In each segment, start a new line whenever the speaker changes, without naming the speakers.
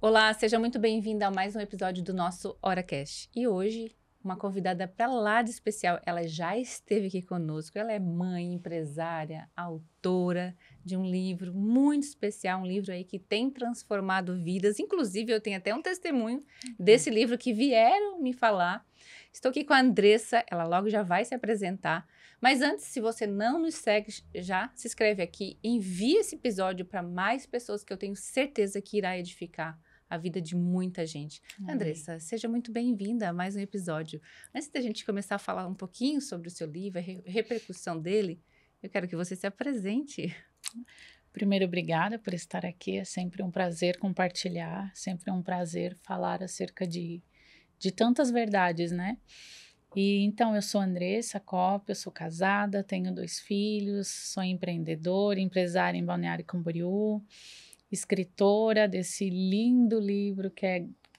Olá, seja muito bem-vinda a mais um episódio do nosso HoraCast. E hoje, uma convidada para lá de especial. Ela já esteve aqui conosco. Ela é mãe, empresária, autora de um livro muito especial, um livro aí que tem transformado vidas. Inclusive, eu tenho até um testemunho desse livro que vieram me falar. Estou aqui com a Andressa, ela logo já vai se apresentar. Mas antes, se você não nos segue, já se inscreve aqui, envie esse episódio para mais pessoas que eu tenho certeza que irá edificar a vida de muita gente. Andressa, seja muito bem-vinda a mais um episódio. Antes da gente começar a falar um pouquinho sobre o seu livro, a repercussão dele, eu quero que você se apresente.
Primeiro, obrigada por estar aqui. É sempre um prazer compartilhar, sempre um prazer falar acerca de tantas verdades, né? E então, eu sou Andressa Kopp, eu sou casada, tenho 2 filhos, sou empreendedora, empresária em Balneário Camboriú, escritora desse lindo livro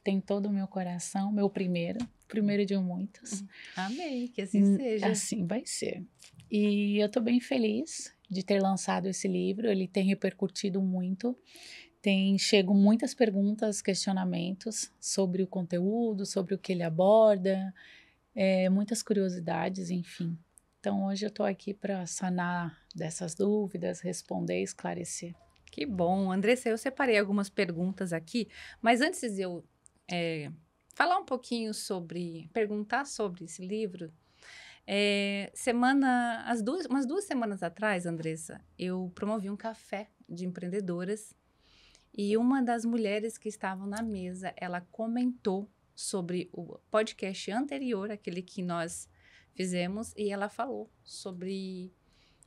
tem todo o meu coração, meu primeiro de muitos.
Amei, que assim seja.
Assim vai ser. E eu tô bem feliz de ter lançado esse livro, ele tem repercutido muito, chegam muitas perguntas, questionamentos sobre o conteúdo, sobre o que ele aborda, muitas curiosidades, enfim. Então hoje eu tô aqui para sanar dessas dúvidas, responder, esclarecer.
Que bom. Andressa, eu separei algumas perguntas aqui, mas antes de eu falar um pouquinho perguntar sobre esse livro, umas 2 semanas atrás, Andressa, eu promovi um café de empreendedoras e uma das mulheres que estavam na mesa, ela comentou sobre o podcast anterior, aquele que nós fizemos, e ela falou sobre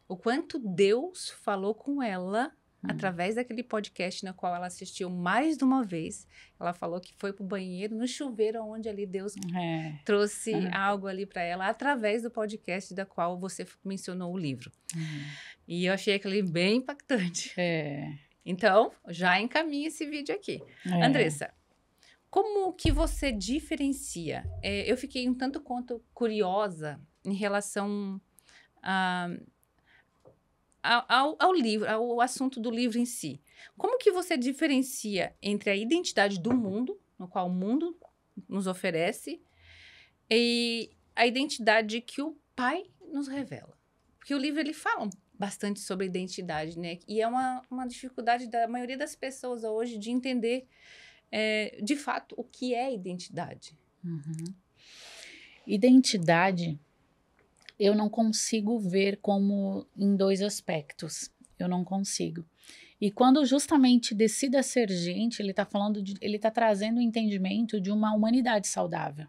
o quanto Deus falou com ela através daquele podcast no qual ela assistiu mais de uma vez. Ela falou que foi para o banheiro, no chuveiro, onde ali Deus trouxe algo ali para ela, através do podcast da qual você mencionou o livro. E eu achei aquele bem impactante. Então, já encaminha esse vídeo aqui. Andressa, como que você diferencia? Eu fiquei um tanto quanto curiosa em relação ao livro, ao assunto do livro em si. Como que você diferencia entre a identidade do mundo, no qual o mundo nos oferece, e a identidade que o Pai nos revela? Porque o livro ele fala bastante sobre identidade, né? E é uma dificuldade da maioria das pessoas hoje de entender, de fato, o que é identidade.
Identidade, eu não consigo ver como em 2 aspectos. Eu não consigo. E quando justamente decida ser gente, ele está trazendo o entendimento de uma humanidade saudável,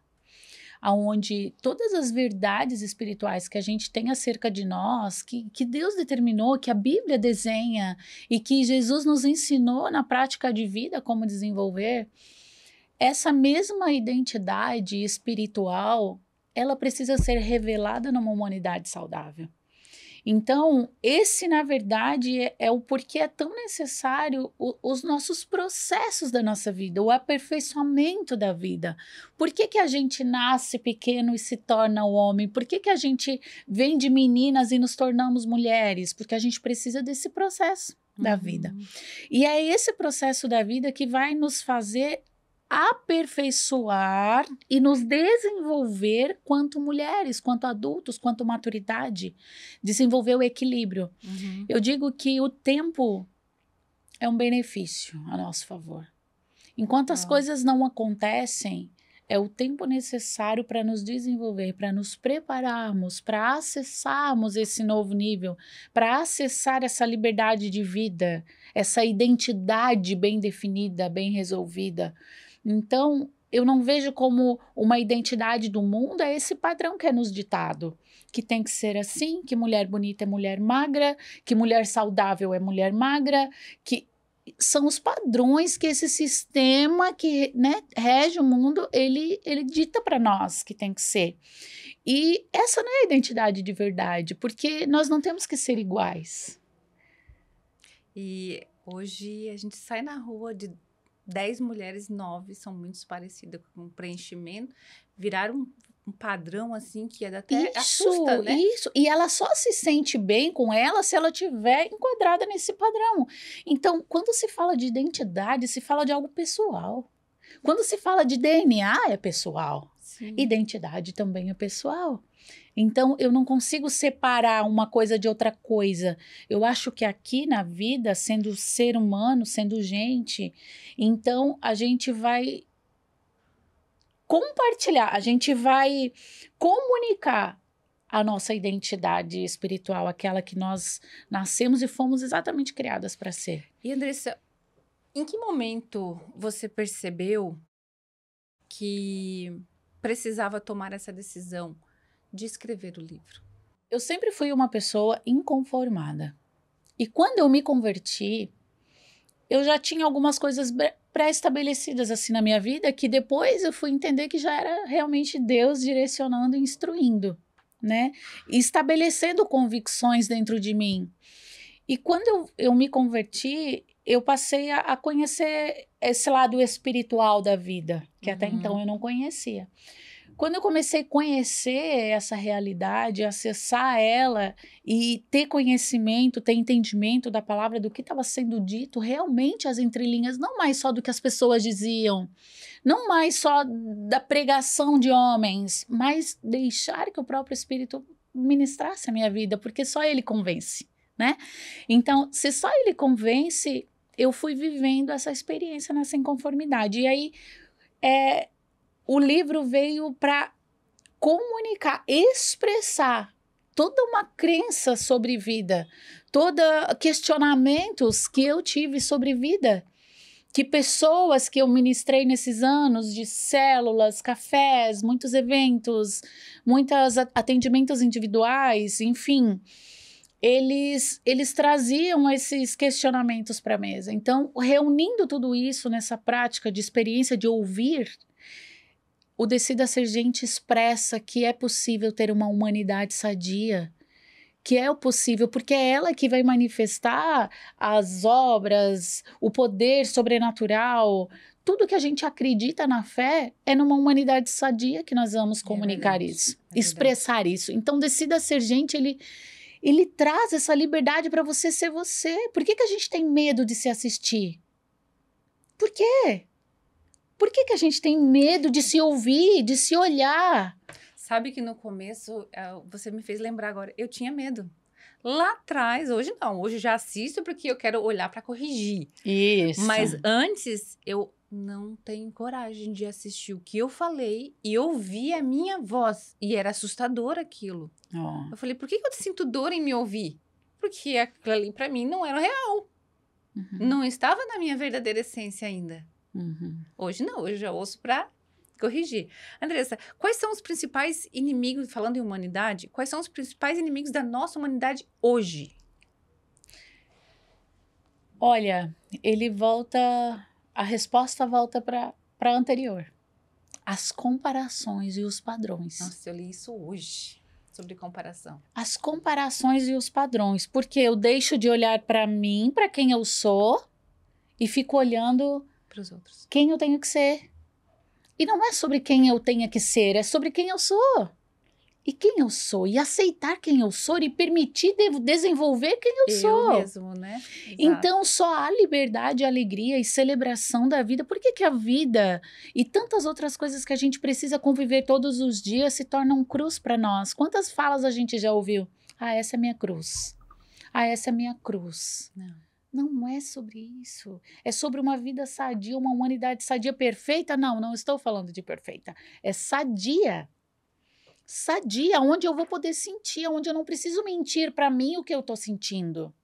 aonde todas as verdades espirituais que a gente tem acerca de nós, que Deus determinou, que a Bíblia desenha e que Jesus nos ensinou na prática de vida como desenvolver, essa mesma identidade espiritual, ela precisa ser revelada numa humanidade saudável. Então, esse, na verdade, é o porquê é tão necessário os nossos processos da nossa vida, o aperfeiçoamento da vida. Por que a gente nasce pequeno e se torna homem? Por que a gente vem de meninas e nos tornamos mulheres? Porque a gente precisa desse processo da vida. E é esse processo da vida que vai nos fazer aperfeiçoar e nos desenvolver quanto mulheres, quanto adultos, quanto maturidade, desenvolver o equilíbrio. Eu digo que o tempo é um benefício a nosso favor. Enquanto as coisas não acontecem, é o tempo necessário para nos desenvolver, para nos prepararmos, para acessarmos esse novo nível, para acessar essa liberdade de vida, essa identidade bem definida, bem resolvida. Então, eu não vejo como uma identidade do mundo é esse padrão que é nos ditado, que tem que ser assim, que mulher bonita é mulher magra, que mulher saudável é mulher magra, que são os padrões que esse sistema que, né, rege o mundo, ele dita para nós que tem que ser. E essa não é a identidade de verdade, porque nós não temos que ser iguais.
E hoje a gente sai na rua 10 mulheres, 9 são muito parecidas com preenchimento, viraram um padrão assim que até assusta, né?
Isso, e ela só se sente bem com ela se ela tiver enquadrada nesse padrão. Então, quando se fala de identidade, se fala de algo pessoal. Quando se fala de DNA, é pessoal.
Sim.
Identidade também é pessoal. Então, eu não consigo separar uma coisa de outra coisa. Eu acho que aqui na vida, sendo ser humano, sendo gente, então a gente vai compartilhar, a gente vai comunicar a nossa identidade espiritual, aquela que nós nascemos e fomos exatamente criadas para ser.
E Andressa, em que momento você percebeu que precisava tomar essa decisão de escrever o livro?
Eu sempre fui uma pessoa inconformada. E quando eu me converti, eu já tinha algumas coisas pré-estabelecidas assim na minha vida, que depois eu fui entender que já era realmente Deus direcionando e instruindo, né? E estabelecendo convicções dentro de mim. E quando eu me converti, eu passei a conhecer esse lado espiritual da vida, que até então eu não conhecia. Quando eu comecei a conhecer essa realidade, acessar ela e ter conhecimento, ter entendimento da palavra, do que estava sendo dito, realmente as entrelinhas, não mais só do que as pessoas diziam, não mais só da pregação de homens, mas deixar que o próprio Espírito ministrasse a minha vida, porque só ele convence, né? Então, se só ele convence, eu fui vivendo essa experiência nessa inconformidade. E aí, o livro veio para comunicar, expressar toda uma crença sobre vida, todos questionamentos que eu tive sobre vida, que pessoas que eu ministrei nesses anos de células, cafés, muitos eventos, muitos atendimentos individuais, enfim, eles traziam esses questionamentos para a mesa. Então, reunindo tudo isso nessa prática de experiência de ouvir, o Decida Ser Gente expressa que é possível ter uma humanidade sadia, que é o possível, porque é ela que vai manifestar as obras, o poder sobrenatural, tudo que a gente acredita na fé é numa humanidade sadia que nós vamos comunicar isso, expressar isso. Então, Decida Ser Gente, ele traz essa liberdade para você ser você. Por que a gente tem medo de se assistir? Por quê? Por que a gente tem medo de se ouvir, de se olhar?
Sabe que no começo, você me fez lembrar agora, eu tinha medo. Lá atrás, hoje não, hoje já assisto porque eu quero olhar para corrigir.
Isso.
Mas antes, eu não tenho coragem de assistir o que eu falei e ouvir a minha voz. E era assustador aquilo.
Oh.
Eu falei, por que eu sinto dor em me ouvir? Porque aquilo ali para mim não era real.
Uhum.
Não estava na minha verdadeira essência ainda.
Uhum.
Hoje não, hoje eu já ouço para corrigir. Andressa, quais são os principais inimigos, falando em humanidade, quais são os principais inimigos da nossa humanidade hoje?
Olha, a resposta volta para a anterior. As comparações e os padrões.
Nossa, eu li isso hoje, sobre comparação.
As comparações e os padrões, porque eu deixo de olhar para mim, para quem eu sou, e fico olhando
para os outros.
Quem eu tenho que ser. E não é sobre quem eu tenha que ser, é sobre quem eu sou. E quem eu sou, e aceitar quem eu sou, e permitir desenvolver quem eu sou.
Eu mesmo, né? Exato.
Então, só há liberdade, alegria e celebração da vida. Por que a vida e tantas outras coisas que a gente precisa conviver todos os dias se tornam cruz para nós? Quantas falas a gente já ouviu? Ah, essa é minha cruz. Ah, essa é minha cruz. Não é sobre isso. É sobre uma vida sadia, uma humanidade sadia, perfeita? Não estou falando de perfeita. É sadia. Sadia, onde eu vou poder sentir, onde eu não preciso mentir para mim o que eu estou sentindo.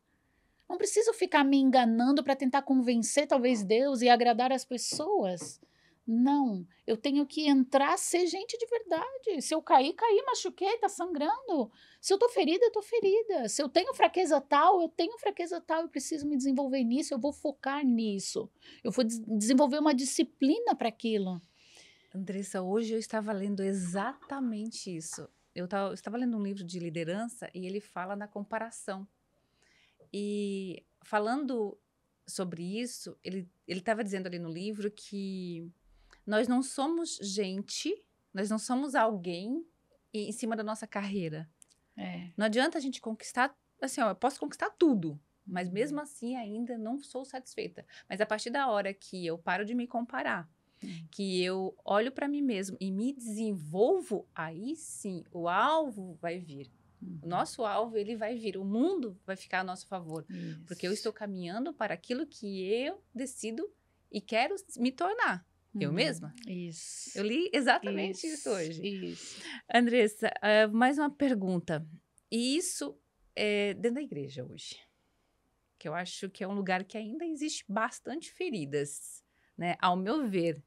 Não preciso ficar me enganando para tentar convencer talvez Deus e agradar as pessoas. Não, eu tenho que entrar, ser gente de verdade. Se eu caí, machuquei, tá sangrando. Se eu tô ferida, eu tô ferida. Se eu tenho fraqueza tal, eu tenho fraqueza tal. Eu preciso me desenvolver nisso, eu vou focar nisso. Eu vou desenvolver uma disciplina para aquilo.
Andressa, hoje eu estava lendo exatamente isso. Eu estava lendo um livro de liderança e ele fala da comparação. E falando sobre isso, ele estava dizendo ali no livro que nós não somos gente, nós não somos alguém em cima da nossa carreira. Não adianta a gente conquistar, assim, ó, eu posso conquistar tudo, mas mesmo assim ainda não sou satisfeita. Mas a partir da hora que eu paro de me comparar, que eu olho para mim mesmo e me desenvolvo, aí sim, o alvo vai vir. O nosso alvo, ele vai vir. O mundo vai ficar a nosso favor.
Isso.
Porque eu estou caminhando para aquilo que eu decido e quero me tornar. Eu mesma.
Isso.
Eu li exatamente isso hoje.
Isso.
Andressa, mais uma pergunta. E isso é dentro da igreja hoje. Que eu acho que é um lugar que ainda existe bastante feridas, né? Ao meu ver.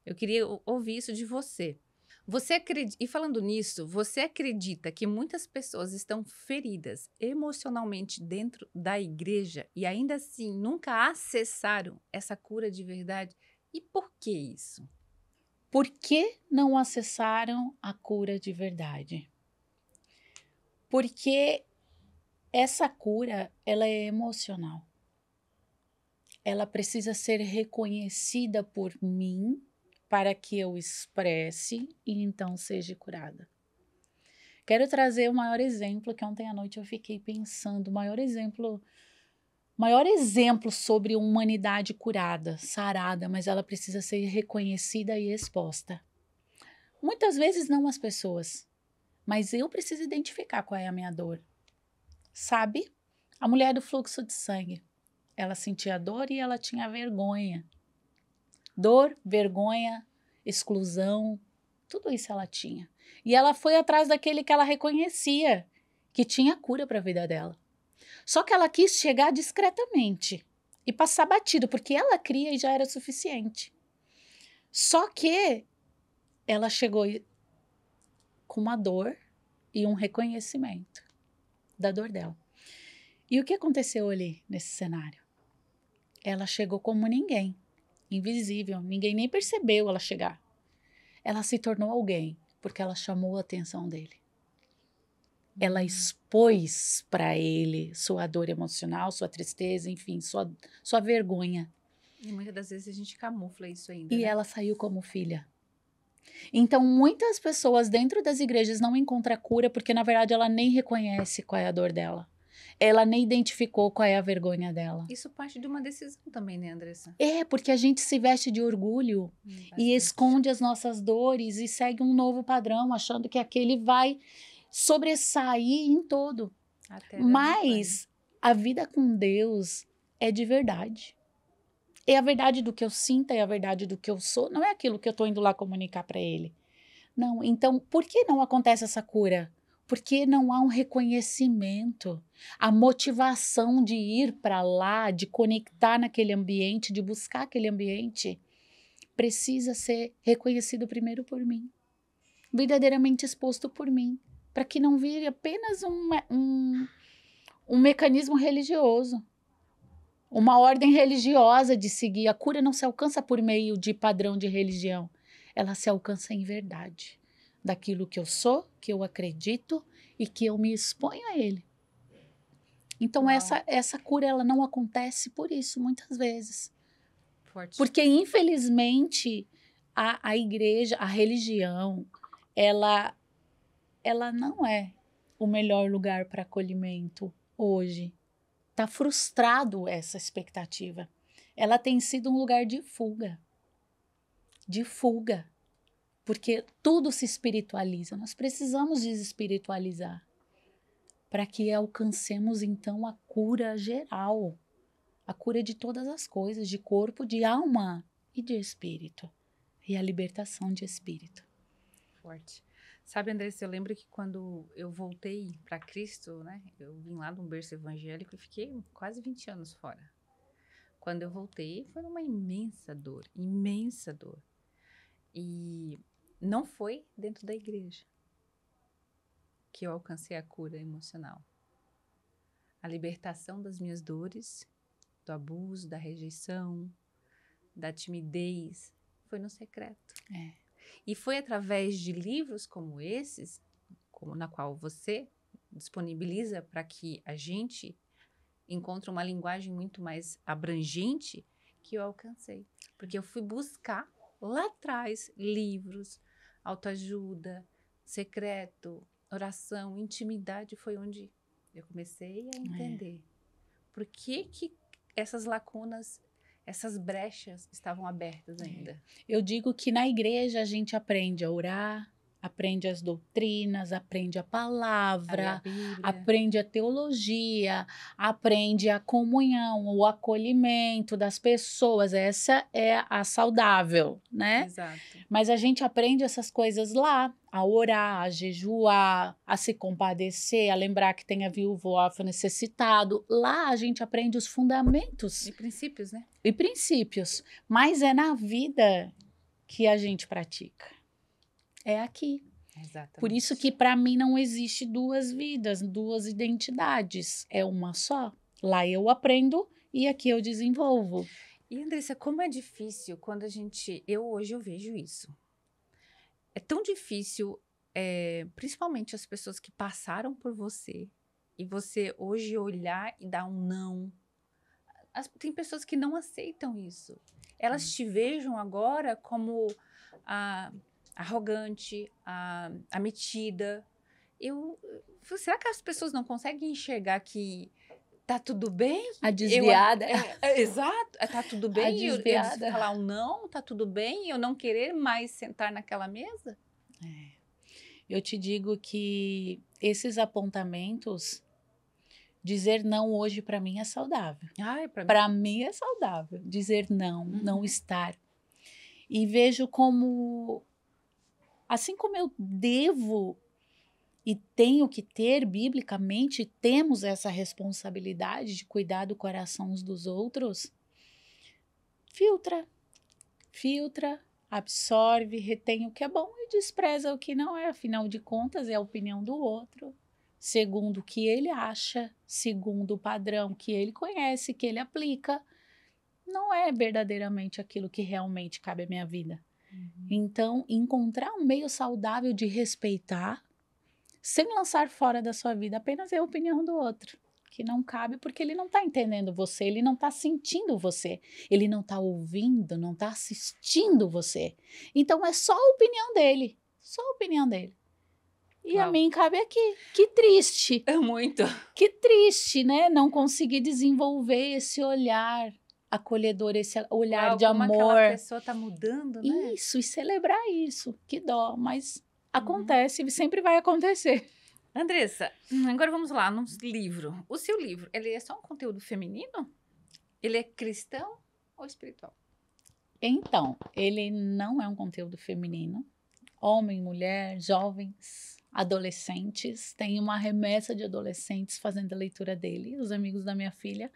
Eu queria ouvir isso de você. Você acredita, e falando nisso, você acredita que muitas pessoas estão feridas emocionalmente dentro da igreja e ainda assim nunca acessaram essa cura de verdade? E por que isso?
Por que não acessaram a cura de verdade? Porque essa cura, ela é emocional. Ela precisa ser reconhecida por mim para que eu expresse e então seja curada. Quero trazer o maior exemplo que ontem à noite eu fiquei pensando, o maior exemplo sobre humanidade curada, sarada, mas ela precisa ser reconhecida e exposta. Muitas vezes não as pessoas, mas eu preciso identificar qual é a minha dor. Sabe? A mulher do fluxo de sangue, ela sentia dor e ela tinha vergonha. Dor, vergonha, exclusão, tudo isso ela tinha. E ela foi atrás daquele que ela reconhecia, que tinha cura para a vida dela. Só que ela quis chegar discretamente e passar batido, porque ela cria e já era suficiente. Só que ela chegou com uma dor e um reconhecimento da dor dela. E o que aconteceu ali nesse cenário? Ela chegou como ninguém, invisível, ninguém nem percebeu ela chegar. Ela se tornou alguém, porque ela chamou a atenção dele. Ela expôs para ele sua dor emocional, sua tristeza, enfim, sua vergonha.
E muitas das vezes a gente camufla isso ainda,
E
né?
ela saiu como filha. Então, muitas pessoas dentro das igrejas não encontram cura porque, na verdade, ela nem reconhece qual é a dor dela. Ela nem identificou qual é a vergonha dela.
Isso parte de uma decisão também, né, Andressa?
É, porque a gente se veste de orgulho e esconde as nossas dores e segue um novo padrão, achando que aquele vai sobressair em todo. Mas a vida com Deus é de verdade. É a verdade do que eu sinto, é a verdade do que eu sou. Não é aquilo que eu estou indo lá comunicar para ele. Não, então, por que não acontece essa cura? Porque não há um reconhecimento, a motivação de ir para lá, de conectar naquele ambiente, de buscar aquele ambiente, precisa ser reconhecido primeiro por mim, verdadeiramente exposto por mim, para que não vire apenas um mecanismo religioso, uma ordem religiosa de seguir. A cura não se alcança por meio de padrão de religião, ela se alcança em verdade, daquilo que eu sou, que eu acredito e que eu me exponho a ele. Então, essa cura ela não acontece por isso, muitas vezes.
Forte.
Porque, infelizmente, a igreja, a religião, ela não é o melhor lugar para acolhimento hoje. Está frustrado essa expectativa. Ela tem sido um lugar de fuga. De fuga. Porque tudo se espiritualiza. Nós precisamos desespiritualizar para que alcancemos, então, a cura geral. A cura de todas as coisas, de corpo, de alma e de espírito. E a libertação de espírito.
Forte. Sabe, Andressa, eu lembro que quando eu voltei para Cristo, né? Eu vim lá de um berço evangélico e fiquei quase 20 anos fora. Quando eu voltei, foi uma imensa dor, imensa dor. E não foi dentro da igreja que eu alcancei a cura emocional. A libertação das minhas dores, do abuso, da rejeição, da timidez, foi no secreto. E foi através de livros como esses, na qual você disponibiliza para que a gente encontro uma linguagem muito mais abrangente que eu alcancei. Porque eu fui buscar lá atrás livros, autoajuda, secreto, oração, intimidade, foi onde eu comecei a entender por que essas lacunas, essas brechas estavam abertas ainda.
Eu digo que na igreja a gente aprende a orar, aprende as doutrinas, aprende a palavra,
A Bíblia.
aprende a teologia, aprende a comunhão, o acolhimento das pessoas. Essa é a saudável, né?
Exato.
Mas a gente aprende essas coisas lá, a orar, a jejuar, a se compadecer, a lembrar que tem a viúva, o órfão necessitado. Lá a gente aprende os fundamentos
E princípios, né?
e princípios, mas é na vida que a gente pratica. É aqui.
Exatamente.
Por isso que para mim não existe duas vidas, duas identidades, é uma só. Lá eu aprendo e aqui eu desenvolvo.
E Andressa, como é difícil quando hoje eu vejo isso. É tão difícil, principalmente as pessoas que passaram por você, e você hoje olhar e dar um não. Tem pessoas que não aceitam isso. Elas te vejam agora como arrogante, a metida. Será que as pessoas não conseguem enxergar que tá tudo bem?
A desviada.
Exato. Tá tudo bem
A desviada.
eu falar um não? Tá tudo bem eu não querer mais sentar naquela mesa?
Eu te digo que esses apontamentos, dizer não hoje para mim é saudável. Para mim é saudável. Dizer não, não estar. E vejo como, assim como eu devo e tenho que ter, biblicamente, temos essa responsabilidade de cuidar do coração uns dos outros, filtra, absorve, retém o que é bom e despreza o que não é. Afinal de contas, é a opinião do outro, segundo o que ele acha, segundo o padrão que ele conhece, que ele aplica. Não é verdadeiramente aquilo que realmente cabe à minha vida. Então, encontrar um meio saudável de respeitar, sem lançar fora da sua vida apenas a opinião do outro, que não cabe porque ele não está entendendo você, ele não está sentindo você, ele não está ouvindo, não está assistindo você. Então, é só a opinião dele, só a opinião dele. E a mim cabe aqui. Que triste.
É muito.
Que triste, né? Não conseguir desenvolver esse olhar acolhedor, esse olhar de amor.
Como aquela pessoa está mudando, né?
Isso, e celebrar isso. Que dó, mas acontece, sempre vai acontecer.
Andressa, agora vamos lá, no livro. O seu livro, ele é só um conteúdo feminino? Ele é cristão ou espiritual?
Então, ele não é um conteúdo feminino. Homem, mulher, jovens, adolescentes. Tem uma remessa de adolescentes fazendo a leitura dele, os amigos da minha filha.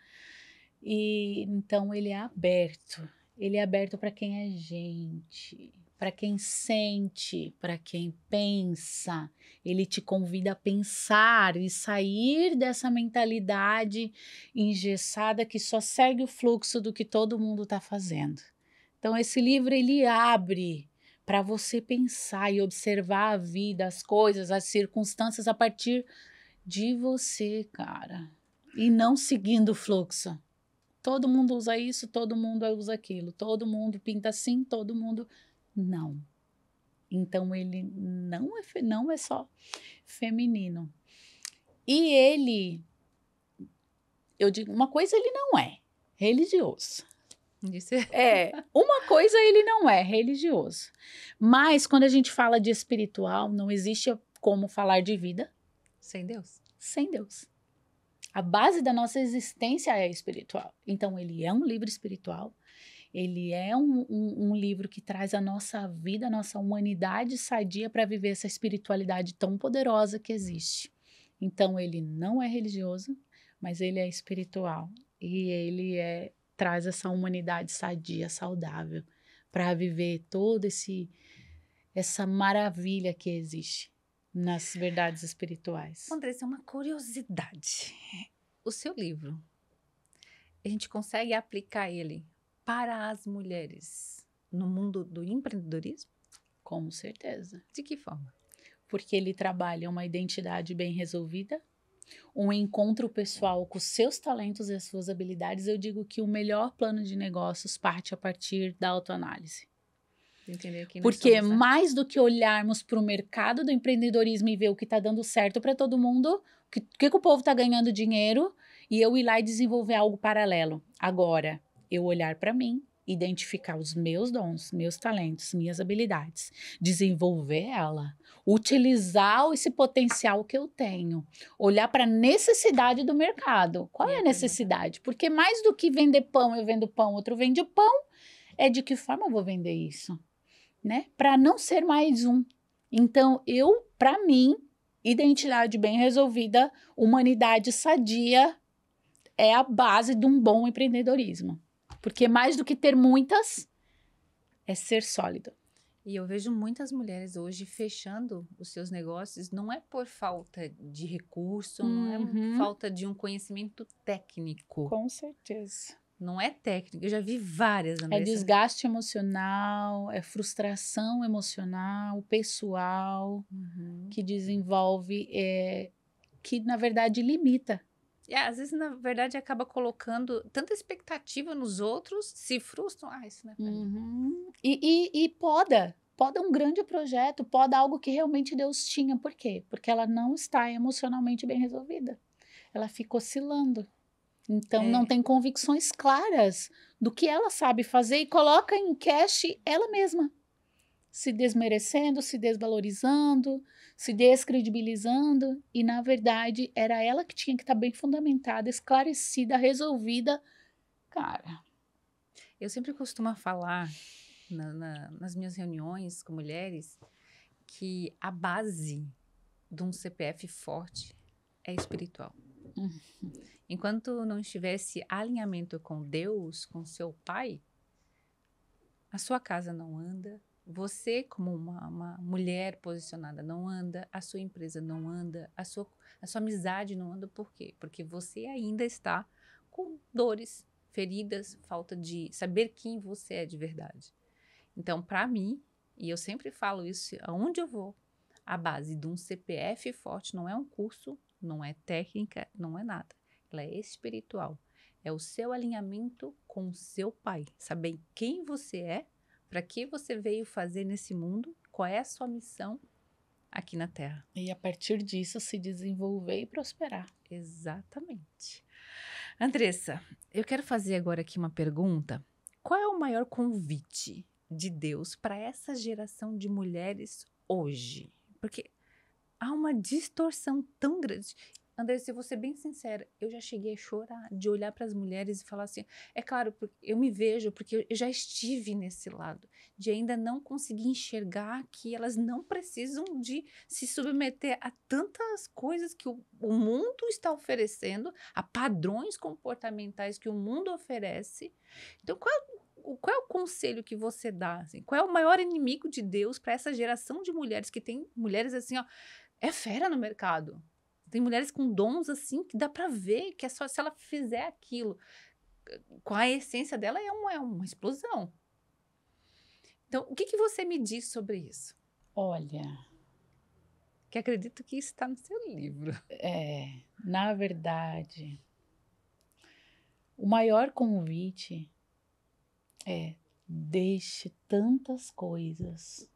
E então ele é aberto. Ele é aberto para quem é gente, para quem sente, para quem pensa. Ele te convida a pensar e sair dessa mentalidade engessada que só segue o fluxo do que todo mundo está fazendo. Então esse livro ele abre para você pensar e observar a vida, as coisas, as circunstâncias a partir de você, cara. E não seguindo o fluxo. Todo mundo usa isso, todo mundo usa aquilo. Todo mundo pinta assim, todo mundo... Não. Então, ele não é só feminino. E ele... Eu digo, uma coisa ele não é religioso. Uma coisa ele não é religioso. Mas quando a gente fala de espiritual, não existe como falar de vida
sem Deus.
Sem Deus. A base da nossa existência é espiritual. Então, ele é um livro espiritual. Ele é um livro que traz a nossa vida, a nossa humanidade sadia para viver essa espiritualidade tão poderosa que existe. Então, ele não é religioso, mas ele é espiritual. E ele traz essa humanidade sadia, saudável, para viver toda essa maravilha que existe nas verdades espirituais.
Andressa, uma curiosidade. O seu livro, a gente consegue aplicar ele para as mulheres no mundo do empreendedorismo?
Com certeza.
De que forma?
Porque ele trabalha uma identidade bem resolvida, um encontro pessoal com os seus talentos e as suas habilidades, eu digo que o melhor plano de negócios parte a partir da autoanálise.
Entender quem nós
Porque
somos, né?
mais do que olharmos para o mercado do empreendedorismo e ver o que está dando certo para todo mundo, o que o povo está ganhando dinheiro, e eu ir lá e desenvolver algo paralelo. Agora, eu olhar para mim, identificar os meus dons, meus talentos, minhas habilidades, desenvolver ela, utilizar esse potencial que eu tenho, olhar para a necessidade do mercado. Qual é a necessidade? Porque mais do que vender pão, eu vendo pão, outro vende pão, é de que forma eu vou vender isso? Né? Para não ser mais um. Então, para mim, identidade bem resolvida, humanidade sadia é a base de um bom empreendedorismo. Porque mais do que ter muitas, é ser sólido.
E eu vejo muitas mulheres hoje fechando os seus negócios, não é por falta de recurso, não é falta de um conhecimento técnico.
Com certeza.
Não é técnico, eu já vi várias, Andressa.
É desgaste emocional, é frustração emocional, pessoal, que desenvolve, que na verdade limita.
E às vezes, na verdade, acaba colocando tanta expectativa nos outros, se frustram. Isso não é pra mim.
E poda um grande projeto, poda algo que realmente Deus tinha. Por quê? Porque ela não está emocionalmente bem resolvida. Ela fica oscilando. Então, não tem convicções claras do que ela sabe fazer e coloca em cash ela mesma. Se desmerecendo, se desvalorizando, se descredibilizando. E, na verdade, era ela que tinha que estar bem fundamentada, esclarecida, resolvida. Cara.
Eu sempre costumo falar nas minhas reuniões com mulheres que a base de um CPF forte é espiritual. Enquanto não estivesse alinhamento com Deus, com seu pai, a sua casa não anda, você como uma mulher posicionada não anda, a sua empresa não anda, a sua amizade não anda. Por quê? Porque você ainda está com dores, feridas, falta de saber quem você é de verdade. Então, para mim, e eu sempre falo isso aonde eu vou, a base de um CPF forte não é um curso, não é técnica, não é nada. Ela é espiritual. É o seu alinhamento com o seu pai. Saber quem você é, para que você veio fazer nesse mundo, qual é a sua missão aqui na Terra.
E a partir disso se desenvolver e prosperar.
Exatamente. Andressa, eu quero fazer agora aqui uma pergunta. Qual é o maior convite de Deus para essa geração de mulheres hoje? Porque há uma distorção tão grande. Andressa, eu vou ser bem sincera, eu já cheguei a chorar de olhar para as mulheres e falar assim, é claro, eu me vejo, porque eu já estive nesse lado, de ainda não conseguir enxergar que elas não precisam de se submeter a tantas coisas que o mundo está oferecendo, a padrões comportamentais que o mundo oferece. Então, qual é o conselho que você dá? Assim? Qual é o maior inimigo de Deus para essa geração de mulheres que tem mulheres assim, ó, é fera no mercado. Tem mulheres com dons assim que dá para ver que é só se ela fizer aquilo com a essência dela é uma explosão. Então, o que você me diz sobre isso?
Olha,
que acredito que isso está no seu livro.
Na verdade, o maior convite é deixe tantas coisas.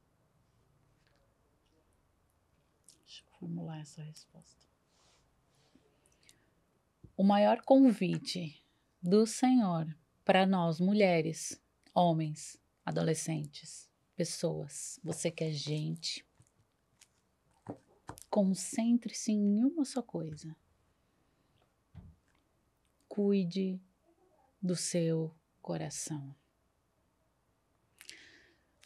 Deixa eu formular essa resposta. O maior convite do Senhor para nós, mulheres, homens, adolescentes, pessoas, você que é gente, concentre-se em uma só coisa. Cuide do seu coração.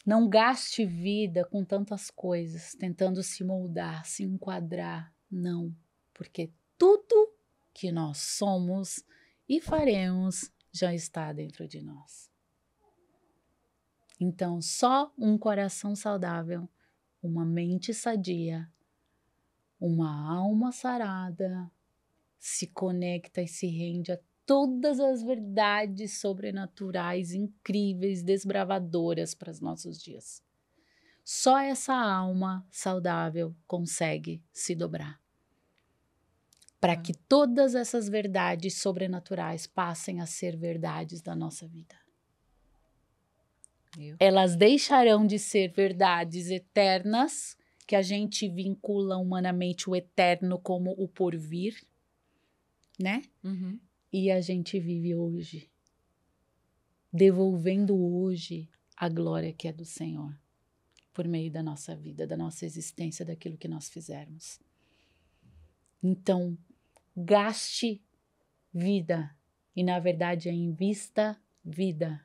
Não gaste vida com tantas coisas, tentando se moldar, se enquadrar. Não, porque tudo que nós somos e faremos já está dentro de nós. Então, só um coração saudável, uma mente sadia, uma alma sarada, se conecta e se rende a todas as verdades sobrenaturais, incríveis, desbravadoras para os nossos dias. Só essa alma saudável consegue se dobrar. para que todas essas verdades sobrenaturais passem a ser verdades da nossa vida. Elas deixarão de ser verdades eternas, que a gente vincula humanamente o eterno como o porvir, né?
Uhum.
E a gente vive hoje, devolvendo hoje a glória que é do Senhor, por meio da nossa vida, da nossa existência, daquilo que nós fizermos. Então, gaste vida, e na verdade é invista vida.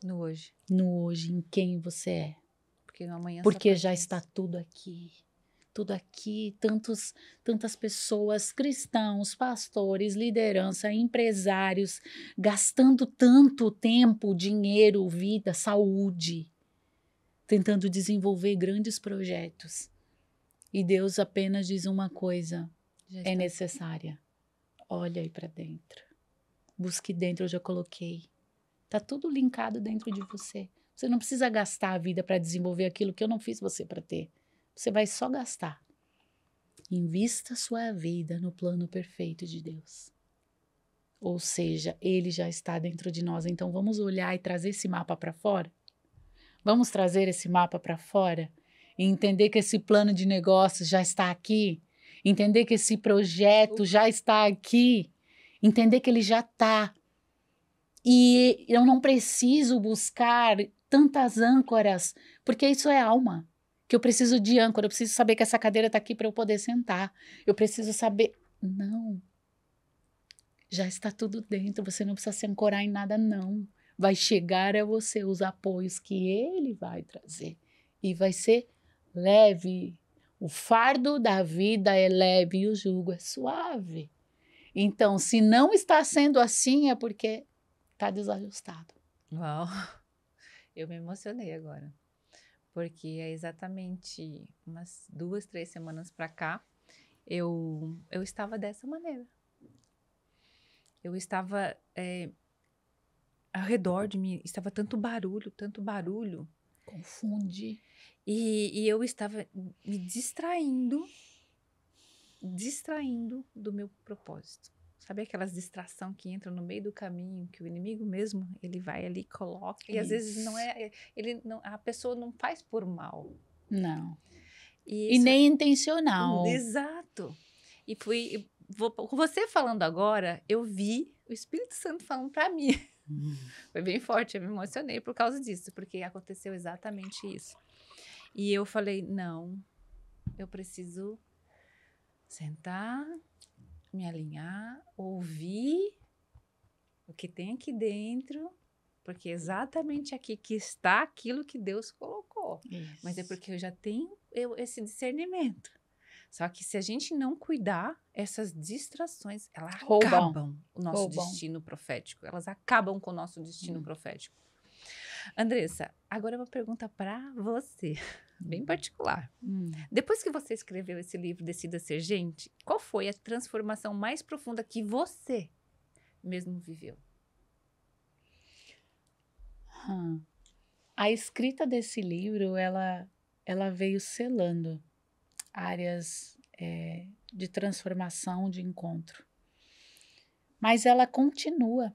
No hoje.
No hoje, em quem você é.
Porque no amanhã
Porque
só
já
pertence.
está tudo aqui. Tudo aqui, tantas pessoas, cristãos, pastores, liderança, empresários, gastando tanto tempo, dinheiro, vida, saúde, tentando desenvolver grandes projetos. E Deus apenas diz uma coisa,
Já
é
está.
necessária. Olha aí para dentro. Busque dentro, eu já coloquei. Tá tudo linkado dentro de você. Você não precisa gastar a vida para desenvolver aquilo que eu não fiz você para ter. Você vai só gastar. Invista sua vida no plano perfeito de Deus. Ou seja, Ele já está dentro de nós. Então vamos olhar e trazer esse mapa para fora? Vamos trazer esse mapa para fora? E entender que esse plano de negócios já está aqui? Entender que esse projeto já está aqui? Entender que ele já está. E eu não preciso buscar tantas âncoras, porque isso é alma. Que eu preciso de âncora, eu preciso saber que essa cadeira está aqui para eu poder sentar. Eu preciso saber. Não. Já está tudo dentro, você não precisa se ancorar em nada, não. Vai chegar a você os apoios que ele vai trazer. E vai ser leve. O fardo da vida é leve e o jugo é suave. Então, se não está sendo assim, é porque está desajustado.
Uau! Eu me emocionei agora. Porque é exatamente umas 2, 3 semanas para cá, eu estava dessa maneira. Eu estava ao redor de mim, estava tanto barulho.
Confunde.
E eu estava me distraindo do meu propósito. Sabe aquelas distração que entra no meio do caminho, que o inimigo mesmo, ele vai ali e coloca. E às vezes não é, a pessoa não faz por mal.
Não.
E
E nem intencional.
Exato. E com você falando agora, eu vi o Espírito Santo falando para mim. Foi bem forte, eu me emocionei por causa disso, porque aconteceu exatamente isso. E eu falei, não, eu preciso sentar, me alinhar, ouvir o que tem aqui dentro, porque é exatamente aqui que está aquilo que Deus colocou.
Isso.
Mas é porque eu já tenho esse discernimento. Só que se a gente não cuidar, essas distrações, elas acabam o nosso destino profético. Elas acabam com o nosso destino profético. Andressa, agora uma pergunta para você, bem particular. Depois que você escreveu esse livro, Decida Ser Gente, qual foi a transformação mais profunda que você mesmo viveu?
A escrita desse livro, ela veio selando áreas de transformação, de encontro. Mas ela continua,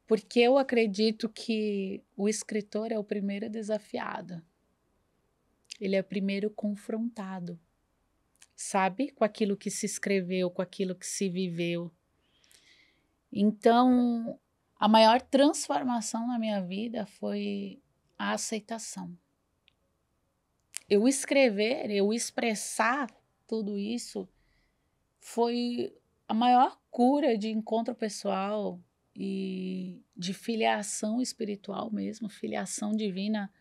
porque eu acredito que o escritor é o primeiro desafiado. Ele é o primeiro confrontado, sabe? Com aquilo que se escreveu, com aquilo que se viveu. Então, a maior transformação na minha vida foi a aceitação. Eu escrever, eu expressar tudo isso foi a maior cura de encontro pessoal e de filiação espiritual mesmo, filiação divina,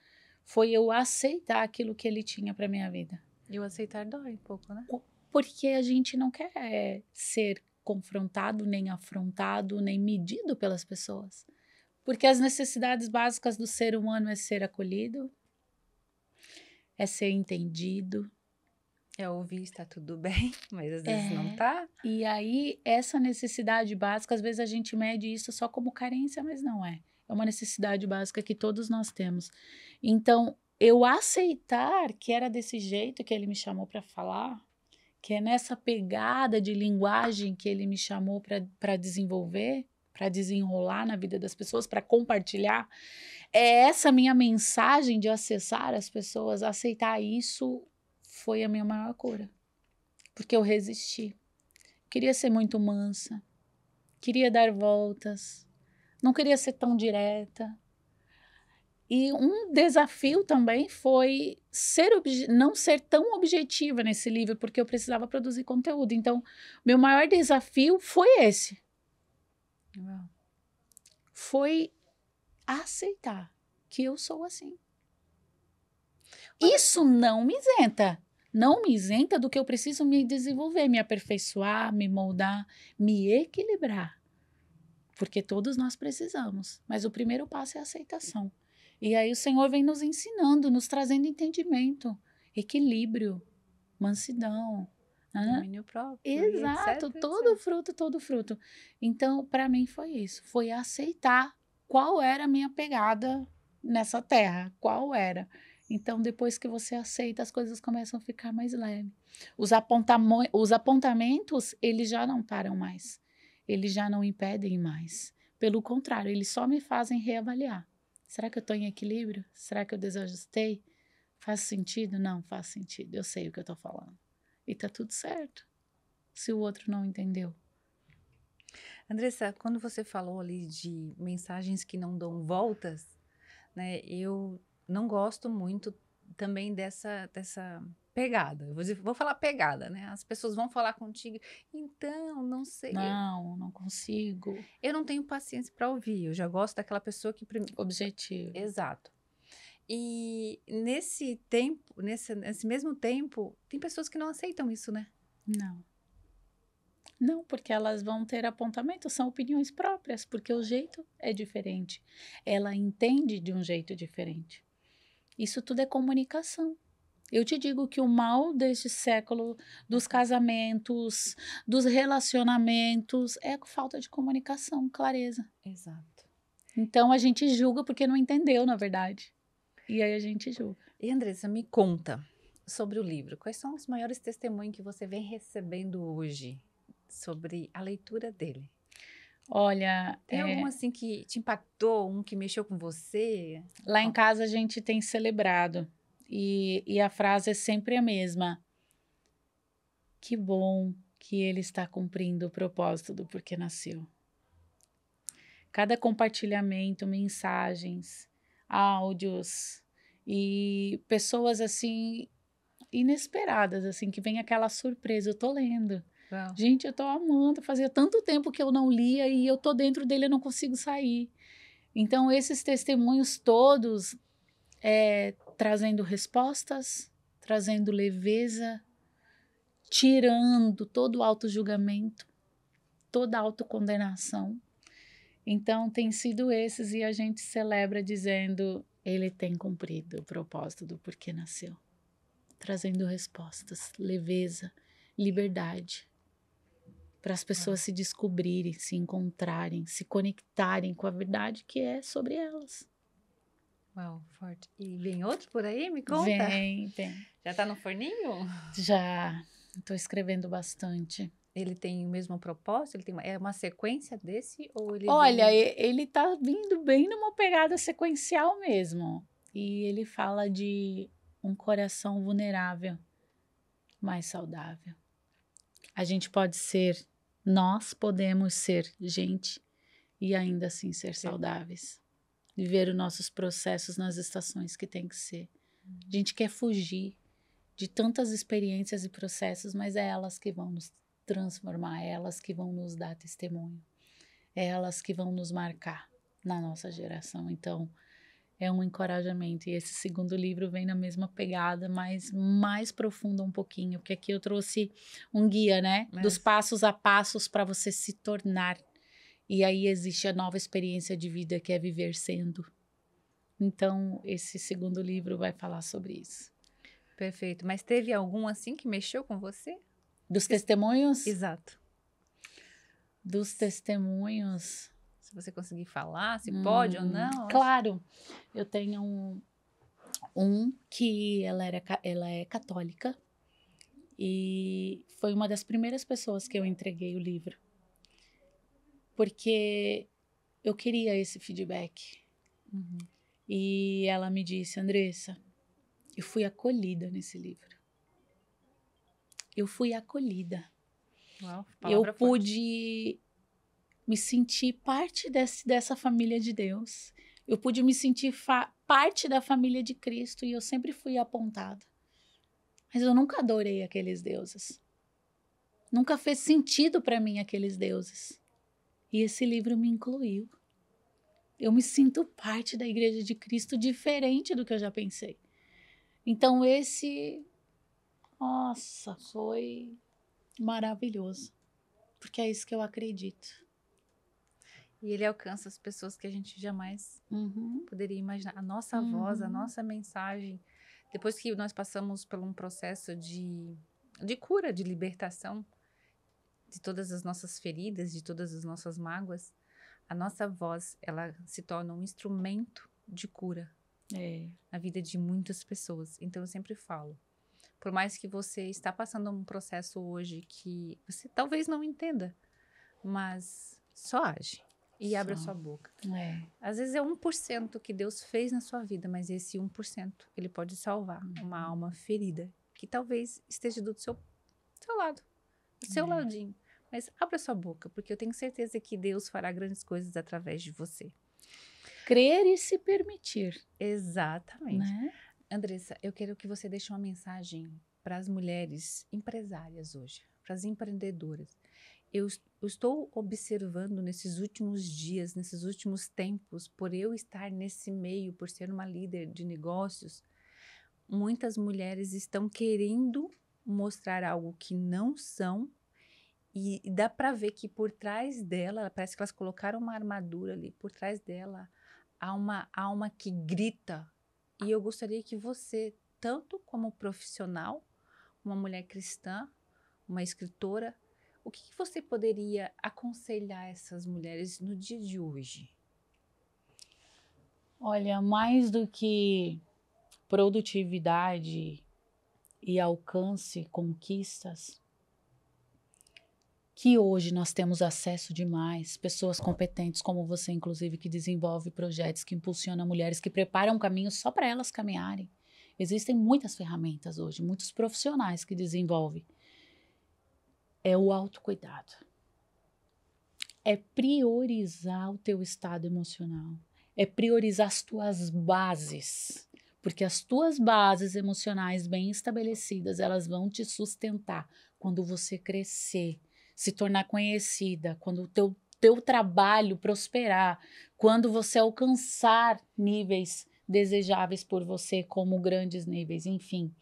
foi eu aceitar aquilo que ele tinha para minha vida.
E o aceitar dói um pouco, né?
Porque a gente não quer ser confrontado, nem afrontado, nem medido pelas pessoas. Porque as necessidades básicas do ser humano é ser acolhido, é ser entendido.
É ouvir, está tudo bem, mas às vezes não tá.
E aí, essa necessidade básica, às vezes a gente mede isso só como carência, mas não é. É uma necessidade básica que todos nós temos. Então, eu aceitar que era desse jeito que ele me chamou para falar, que é nessa pegada de linguagem que ele me chamou para desenvolver, para desenrolar na vida das pessoas, para compartilhar. É essa minha mensagem de acessar as pessoas, aceitar isso foi a minha maior cura. Porque eu resisti. Queria ser muito mansa, queria dar voltas, não queria ser tão direta. E um desafio também foi não ser tão objetiva nesse livro, porque eu precisava produzir conteúdo. Então, meu maior desafio foi esse.
Uau.
Foi aceitar que eu sou assim. Isso não me isenta. Não me isenta do que eu preciso me desenvolver, me aperfeiçoar, me moldar, me equilibrar. Porque todos nós precisamos. Mas o primeiro passo é a aceitação. E aí o Senhor vem nos ensinando, nos trazendo entendimento, equilíbrio, mansidão.
Domínio próprio.
Exato,
etc,
todo fruto, todo fruto. Então, para mim foi isso. Foi aceitar qual era a minha pegada nessa terra. Qual era. Então, depois que você aceita, as coisas começam a ficar mais leves. Os apontamentos, eles já não param mais. Eles já não impedem mais. Pelo contrário, eles só me fazem reavaliar. Será que eu estou em equilíbrio? Será que eu desajustei? Faz sentido? Não, faz sentido. Eu sei o que eu estou falando. E tá tudo certo. Se o outro não entendeu.
Andressa, quando você falou ali de mensagens que não dão voltas, né? Eu não gosto muito também dessa pegada. Vou falar pegada, né? As pessoas vão falar contigo, então, não sei.
Não consigo.
Eu não tenho paciência para ouvir. Eu já gosto daquela pessoa que
Objetivo.
Exato. E nesse tempo, nesse mesmo tempo, tem pessoas que não aceitam isso, né?
Não. Não, porque elas vão ter apontamento, são opiniões próprias, porque o jeito é diferente. Ela entende de um jeito diferente. Isso tudo é comunicação. Eu te digo que o mal deste século, dos casamentos, dos relacionamentos, é a falta de comunicação, clareza.
Exato.
Então a gente julga porque não entendeu, na verdade. E aí a gente julga.
E Andressa, me conta sobre o livro. Quais são os maiores testemunhos que você vem recebendo hoje sobre a leitura dele?
Olha,
tem algum assim que te impactou, um que mexeu com você?
Lá em casa a gente tem celebrado e a frase é sempre a mesma. Que bom que ele está cumprindo o propósito do porquê nasceu. Cada compartilhamento, mensagens, áudios e pessoas assim inesperadas, assim, que vem aquela surpresa. Eu tô lendo.
Uau.
Gente, eu tô amando. Fazia tanto tempo que eu não lia e eu tô dentro dele, eu não consigo sair. Então, esses testemunhos todos trazendo respostas, trazendo leveza, tirando todo o auto-julgamento, toda a autocondenação. Então, tem sido esses e a gente celebra dizendo, ele tem cumprido o propósito do porquê nasceu. Trazendo respostas, leveza, liberdade. Para as pessoas se descobrirem, se encontrarem, se conectarem com a verdade que é sobre elas.
Uau, forte. E vem outro por aí? Me conta.
Vem.
Já tá no forninho?
Já. Estou escrevendo bastante.
Ele tem o mesmo propósito? É uma sequência desse? Ou ele
Olha, ele tá vindo bem numa pegada sequencial mesmo. E ele fala de um coração vulnerável, mais saudável. Nós podemos ser gente e ainda assim ser saudáveis. Viver os nossos processos nas estações que tem que ser. A gente quer fugir de tantas experiências e processos, mas é elas que vão nos transformar, é elas que vão nos dar testemunho, é elas que vão nos marcar na nossa geração. Então, é um encorajamento. E esse segundo livro vem na mesma pegada, mas mais profunda um pouquinho, porque aqui eu trouxe um guia, né? Dos passos a passos para você se tornar. E aí existe a nova experiência de vida que é viver sendo. Então, esse segundo livro vai falar sobre isso.
Perfeito. Mas teve algum assim que mexeu com você?
Dos testemunhos?
Exato.
Dos testemunhos.
Se você conseguir falar, se pode ou não.
Claro. Eu tenho um que ela é católica E foi uma das primeiras pessoas que eu entreguei o livro. Porque eu queria esse feedback.
Uhum.
E ela me disse, Andressa, eu fui acolhida nesse livro. Eu fui acolhida.
Uau,
Eu
palavra forte.
pude me sentir parte dessa família de Deus. Eu pude me sentir parte da família de Cristo e eu sempre fui apontada. Mas eu nunca adorei aqueles deuses. Nunca fez sentido para mim aqueles deuses. E esse livro me incluiu. Eu me sinto parte da Igreja de Cristo diferente do que eu já pensei. Então nossa, foi maravilhoso. Porque é isso que eu acredito.
E ele alcança as pessoas que a gente jamais poderia imaginar. A nossa voz, a nossa mensagem. Depois que nós passamos por um processo de cura, de libertação de todas as nossas feridas, de todas as nossas mágoas, a nossa voz, ela se torna um instrumento de cura na vida de muitas pessoas. Então, eu sempre falo, por mais que você está passando um processo hoje que você talvez não entenda, mas só age e abre a sua boca. Às vezes é 1% que Deus fez na sua vida, mas esse 1%, ele pode salvar uma alma ferida, que talvez esteja do seu lado, do seu ladinho. Mas abra sua boca, porque eu tenho certeza que Deus fará grandes coisas através de você.
Crer e se permitir.
Exatamente.
Né?
Andressa, eu quero que você deixe uma mensagem para as mulheres empresárias hoje, para as empreendedoras. Eu estou observando nesses últimos dias, nesses últimos tempos, por eu estar nesse meio, por ser uma líder de negócios, muitas mulheres estão querendo mostrar algo que não são e dá para ver que por trás dela, parece que elas colocaram uma armadura ali, por trás dela há uma alma que grita. E eu gostaria que você, tanto como profissional, uma mulher cristã, uma escritora, o que você poderia aconselhar essas mulheres no dia de hoje?
Olha, mais do que produtividade e alcance, conquistas, que hoje nós temos acesso demais, pessoas competentes como você, inclusive, que desenvolve projetos, que impulsionam mulheres, que preparam caminhos só para elas caminharem. Existem muitas ferramentas hoje, muitos profissionais que desenvolvem. É o autocuidado. É priorizar o teu estado emocional. É priorizar as tuas bases. Porque as tuas bases emocionais bem estabelecidas, elas vão te sustentar quando você crescer, se tornar conhecida, quando o teu trabalho prosperar, quando você alcançar níveis desejáveis por você, como grandes níveis, enfim.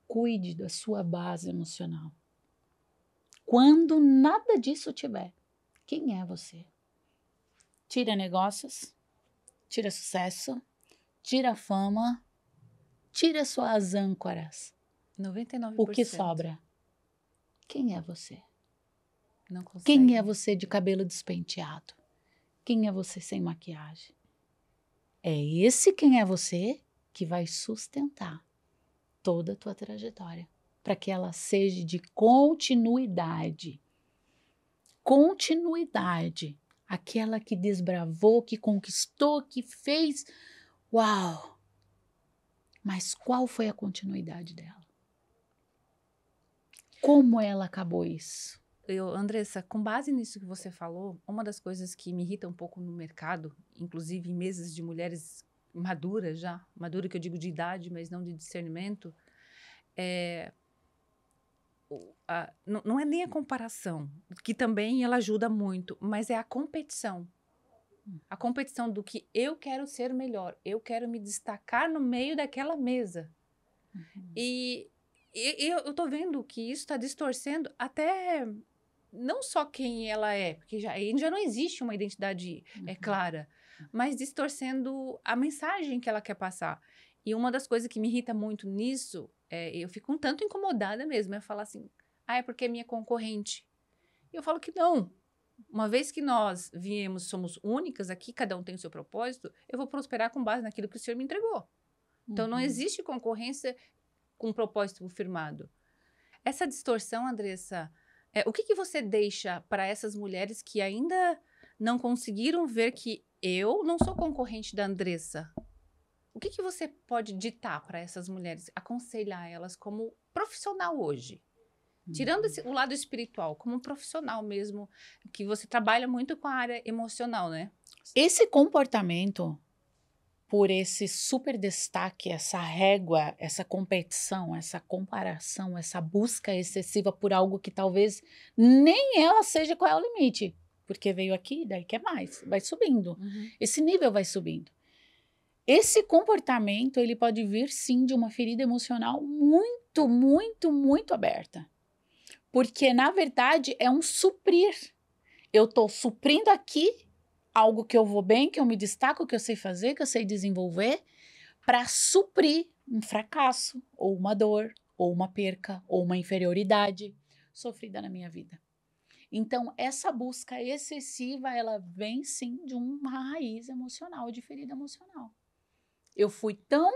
Cuide da sua base emocional. Quando nada disso tiver, quem é você? Tira negócios, tira sucesso, tira fama, tira suas âncoras.
99%.
O que sobra? Quem é você?
Não consegue.
Quem é você de cabelo despenteado? Quem é você sem maquiagem? É esse quem é você que vai sustentar toda a tua trajetória, para que ela seja de continuidade. Continuidade. Aquela que desbravou, que conquistou, que fez. Uau! Mas qual foi a continuidade dela? Como ela acabou isso?
Andressa, com base nisso que você falou, uma das coisas que me irrita um pouco no mercado, inclusive em mesas de mulheres maduras já, madura que eu digo de idade, mas não de discernimento, não é nem a comparação, que também ela ajuda muito, mas é a competição. A competição do que eu quero ser melhor, eu quero me destacar no meio daquela mesa. E eu tô vendo que isso está distorcendo até não só quem ela é, porque já não existe uma identidade clara, mas distorcendo a mensagem que ela quer passar. E uma das coisas que me irrita muito nisso, eu fico um tanto incomodada mesmo, é falar assim, é porque é minha concorrente. E eu falo que não. Uma vez que nós viemos, somos únicas aqui, cada um tem o seu propósito, eu vou prosperar com base naquilo que o Senhor me entregou. Então, não existe concorrência com propósito firmado. Essa distorção, Andressa, o que você deixa para essas mulheres que ainda não conseguiram ver que eu não sou concorrente da Andressa? O que você pode ditar para essas mulheres, aconselhar elas como profissional hoje? Tirando o lado espiritual, como profissional mesmo, que você trabalha muito com a área emocional, né?
Esse comportamento, por esse super destaque, essa régua, essa competição, essa comparação, essa busca excessiva por algo que talvez nem ela seja qual é o limite. Porque veio aqui, daí quer mais, vai subindo. Esse nível vai subindo. Esse comportamento, ele pode vir sim de uma ferida emocional muito, muito, muito aberta. Porque, na verdade, é um suprir. Eu estou suprindo aqui algo que eu vou bem, que eu me destaco, que eu sei fazer, que eu sei desenvolver, para suprir um fracasso, ou uma dor, ou uma perca, ou uma inferioridade sofrida na minha vida. Então, essa busca excessiva, ela vem sim de uma raiz emocional, de ferida emocional. Eu fui tão,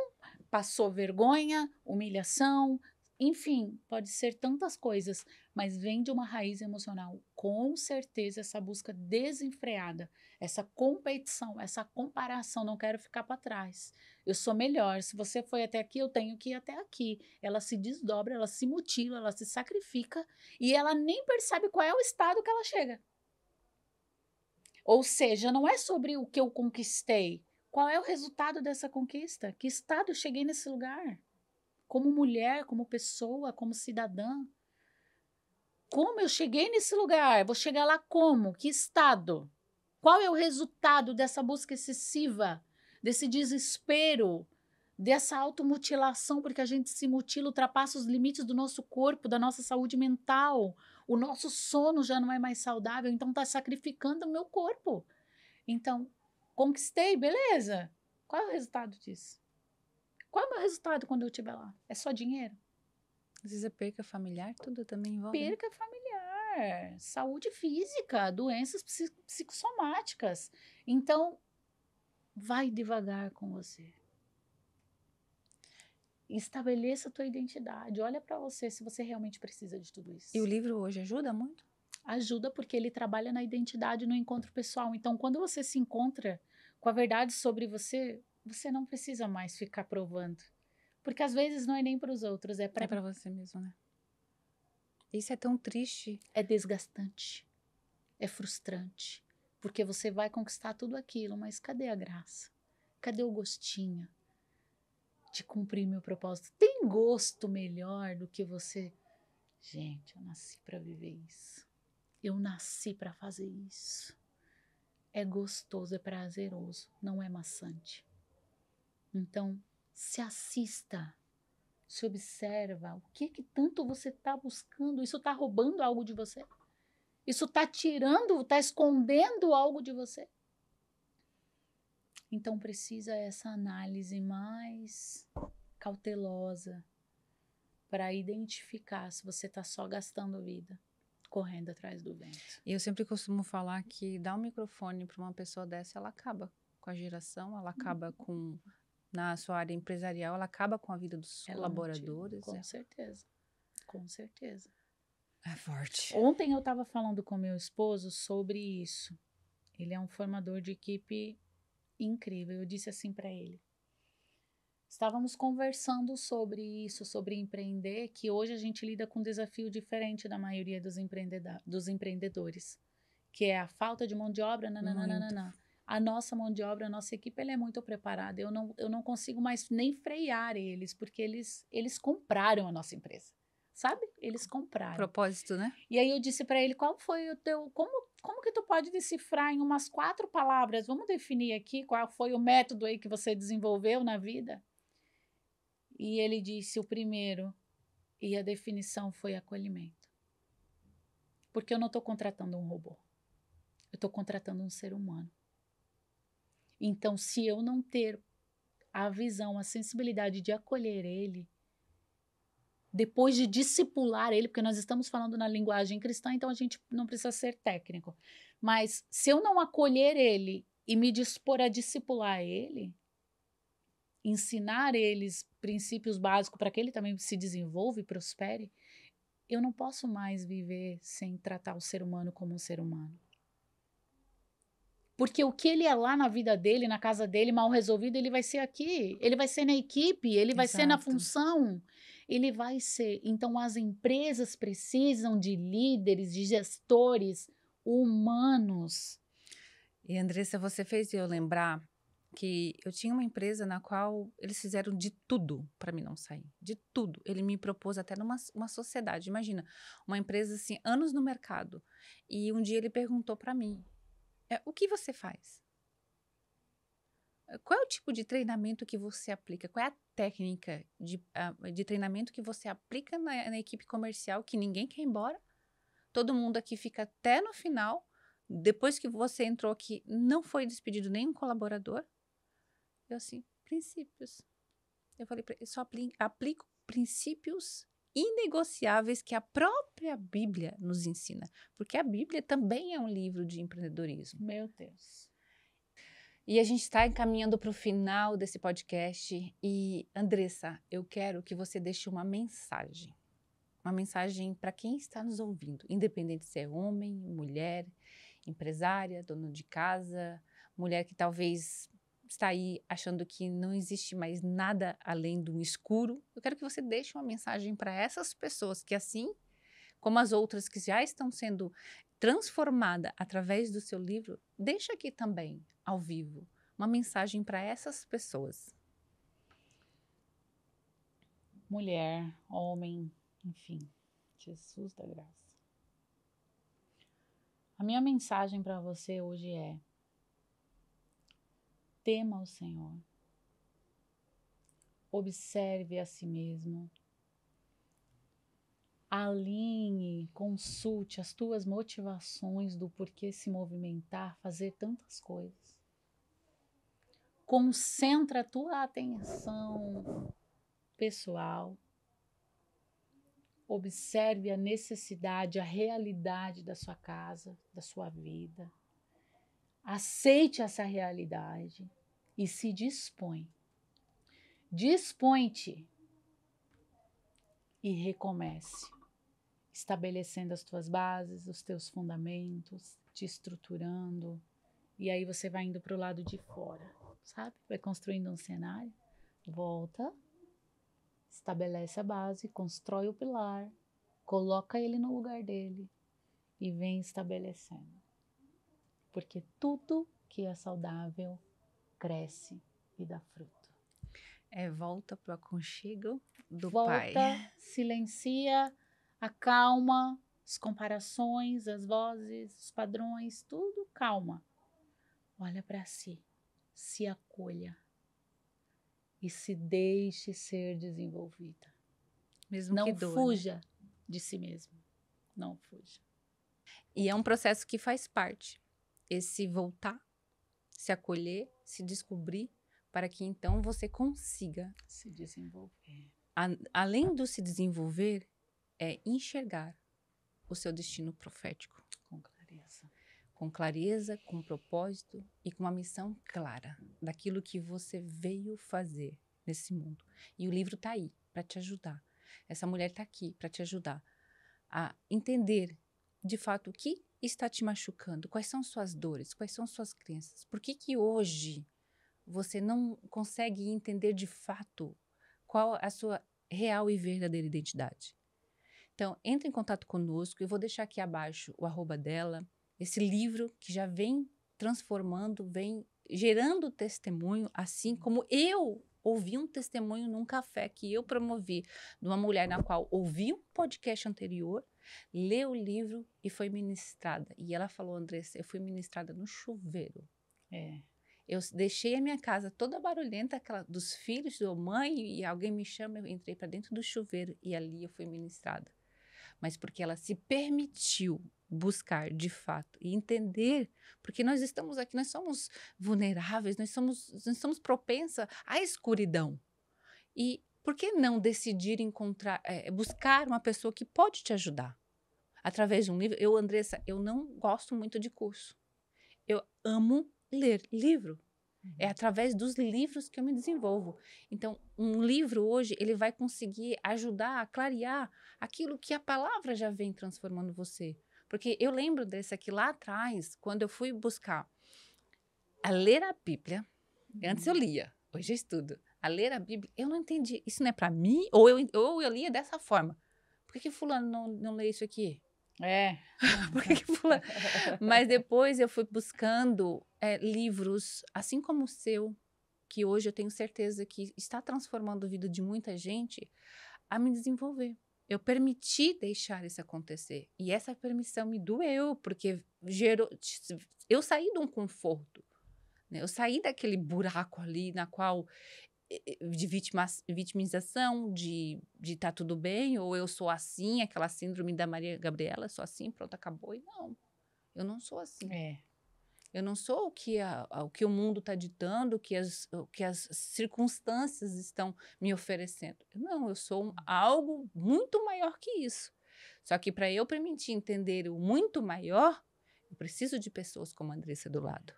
passou vergonha, humilhação, enfim, pode ser tantas coisas, mas vem de uma raiz emocional. Com certeza, essa busca desenfreada, essa competição, essa comparação, não quero ficar para trás. Eu sou melhor. Se você foi até aqui, eu tenho que ir até aqui. Ela se desdobra, ela se mutila, ela se sacrifica e ela nem percebe qual é o estado que ela chega. Ou seja, não é sobre o que eu conquistei. Qual é o resultado dessa conquista? Que estado eu cheguei nesse lugar? Como mulher, como pessoa, como cidadã? Como eu cheguei nesse lugar? Vou chegar lá como? Que estado? Qual é o resultado dessa busca excessiva, desse desespero, dessa automutilação, porque a gente se mutila, ultrapassa os limites do nosso corpo, da nossa saúde mental. O nosso sono já não é mais saudável, então está sacrificando o meu corpo. Então, conquistei, beleza. Qual é o resultado disso? Qual é o meu resultado quando eu estiver lá? É só dinheiro?
Às vezes é perca familiar, tudo também envolve.
Perca familiar, saúde física, doenças psicossomáticas. Então, vai devagar com você. Estabeleça a tua identidade. Olha para você se você realmente precisa de tudo isso.
E o livro hoje ajuda muito?
Ajuda porque ele trabalha na identidade, no encontro pessoal. Então, quando você se encontra com a verdade sobre você, você não precisa mais ficar provando. Porque às vezes não é nem para os outros, é para
você mesmo, né? Isso é tão triste.
É desgastante, é frustrante, porque você vai conquistar tudo aquilo, mas cadê a graça? Cadê o gostinho de cumprir meu propósito? Tem gosto melhor do que você? Gente, eu nasci para viver isso. Eu nasci para fazer isso. É gostoso, é prazeroso, não é maçante. Então, se assista, se observa. O que tanto você está buscando? Isso está roubando algo de você? Isso está tirando, está escondendo algo de você? Então precisa essa análise mais cautelosa para identificar se você está só gastando vida, correndo atrás do vento.
E eu sempre costumo falar que dar um microfone para uma pessoa dessa, ela acaba com a geração, ela acaba com, na sua área empresarial, ela acaba com a vida dos colaboradores.
Com certeza, com certeza.
É forte.
Ontem eu estava falando com meu esposo sobre isso. Ele é um formador de equipe incrível. Eu disse assim para ele. Estávamos conversando sobre isso, sobre empreender, que hoje a gente lida com um desafio diferente da maioria dos empreendedores, que é a falta de mão de obra. A nossa mão de obra, a nossa equipe, ela é muito preparada. Eu não consigo mais nem frear eles, porque eles compraram a nossa empresa. Sabe? Eles compraram.
Propósito, né?
E aí eu disse para ele, qual foi o teu... Como que tu pode decifrar em umas 4 palavras? Vamos definir aqui qual foi o método aí que você desenvolveu na vida? E ele disse o primeiro, e a definição foi acolhimento. Porque eu não estou contratando um robô. Eu estou contratando um ser humano. Então, se eu não ter a visão, a sensibilidade de acolher ele, depois de discipular ele, porque nós estamos falando na linguagem cristã, então a gente não precisa ser técnico. Mas se eu não acolher ele e me dispor a discipular ele, ensinar eles princípios básicos para que ele também se desenvolva e prospere, eu não posso mais viver sem tratar o ser humano como um ser humano. Porque o que ele é lá na vida dele, na casa dele, mal resolvido, ele vai ser aqui. Ele vai ser na equipe, ele vai ser na
Exato.
função. Ele vai ser. Então, as empresas precisam de líderes, de gestores humanos.
E, Andressa, você fez eu lembrar que eu tinha uma empresa na qual eles fizeram de tudo para mim não sair. De tudo. Ele me propôs até numa uma sociedade. Imagina, uma empresa assim, anos no mercado. E um dia ele perguntou para mim, o que você faz? Qual é o tipo de treinamento que você aplica? Qual é a técnica de treinamento que você aplica na equipe comercial que ninguém quer ir embora? Todo mundo aqui fica até no final. Depois que você entrou aqui, não foi despedido nenhum colaborador? Eu assim, princípios. Eu falei, eu só aplico princípios inegociáveis que a própria Bíblia nos ensina. Porque a Bíblia também é um livro de empreendedorismo.
Meu Deus.
E a gente está encaminhando para o final desse podcast. E, Andressa, eu quero que você deixe uma mensagem. Uma mensagem para quem está nos ouvindo, independente se é homem, mulher, empresária, dono de casa, mulher que talvez está aí achando que não existe mais nada além do escuro. Eu quero que você deixe uma mensagem para essas pessoas que, assim como as outras que já estão sendo transformadas através do seu livro, deixa aqui também, ao vivo, uma mensagem para essas pessoas.
Mulher, homem, enfim, Jesus da graça. A minha mensagem para você hoje é: tema o Senhor, observe a si mesmo, alinhe, consulte as tuas motivações do porquê se movimentar, fazer tantas coisas. Concentra a tua atenção pessoal. Observe a necessidade, a realidade da sua casa, da sua vida. Aceite essa realidade e se dispõe. Dispõe-te e recomece, estabelecendo as tuas bases, os teus fundamentos, te estruturando. E aí você vai indo para o lado de fora, sabe? Vai construindo um cenário, volta, estabelece a base, constrói o pilar, coloca ele no lugar dele e vem estabelecendo. Porque tudo que é saudável cresce e dá fruto.
Volta para o aconchego do
Pai. Volta, silencia, acalma as comparações, as vozes, os padrões, tudo calma. Olha para si, se acolha e se deixe ser desenvolvida.
Mesmo
não
que dor,
fuja de si mesmo. Não fuja.
E é um processo que faz parte. Esse voltar, se acolher, se descobrir, para que então você consiga
se desenvolver.
Além do se desenvolver, é enxergar o seu destino profético.
Com clareza.
Com clareza, com propósito e com uma missão clara daquilo que você veio fazer nesse mundo. E o livro está aí para te ajudar. Essa mulher está aqui para te ajudar a entender, de fato, o que está te machucando, quais são suas dores, quais são suas crenças. Por que hoje você não consegue entender de fato qual a sua real e verdadeira identidade? Então, entre em contato conosco. Eu vou deixar aqui abaixo o @ dela. Esse livro que já vem transformando, vem gerando testemunho, assim como eu ouvi um testemunho num café que eu promovi de uma mulher na qual ouvi um podcast anterior, leu o livro e foi ministrada. E ela falou: Andressa, eu fui ministrada no chuveiro. Eu deixei a minha casa toda barulhenta, aquela dos filhos, da mãe, e alguém me chama, eu entrei para dentro do chuveiro e ali eu fui ministrada. Mas porque ela se permitiu buscar de fato e entender, porque nós estamos aqui, nós somos vulneráveis, nós somos propensa à escuridão. E por que não decidir encontrar, buscar uma pessoa que pode te ajudar? Através de um livro. Andressa, eu não gosto muito de curso. Eu amo ler livro. É através dos livros que eu me desenvolvo. Então, um livro hoje, ele vai conseguir ajudar a clarear aquilo que a palavra já vem transformando você. Porque eu lembro desse aqui lá atrás, quando eu fui buscar a ler a Bíblia. Antes eu lia, hoje eu estudo. A ler a Bíblia, eu não entendi. Isso não é para mim? Ou eu lia dessa forma. Por que fulano não lê isso aqui? Por que fulano... Mas depois eu fui buscando livros, assim como o seu, que hoje eu tenho certeza que está transformando a vida de muita gente, a me desenvolver. Eu permiti deixar isso acontecer. E essa permissão me doeu, porque eu saí de um conforto. Né? Eu saí daquele buraco ali na qual de vitimização, de tá tudo bem, ou eu sou assim, aquela síndrome da Maria Gabriela, sou assim, pronto, acabou. E não, eu não sou assim. Eu não sou o que o mundo está ditando, o que as circunstâncias estão me oferecendo. Não, eu sou algo muito maior que isso. Só que para eu permitir entender o muito maior, eu preciso de pessoas como a Andressa do lado.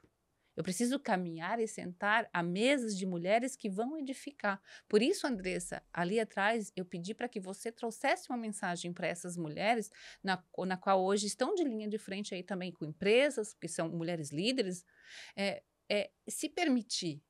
Eu preciso caminhar e sentar a mesas de mulheres que vão edificar. Por isso, Andressa, ali atrás, eu pedi para que você trouxesse uma mensagem para essas mulheres, na qual hoje estão de linha de frente aí também com empresas, que são mulheres líderes, se permitir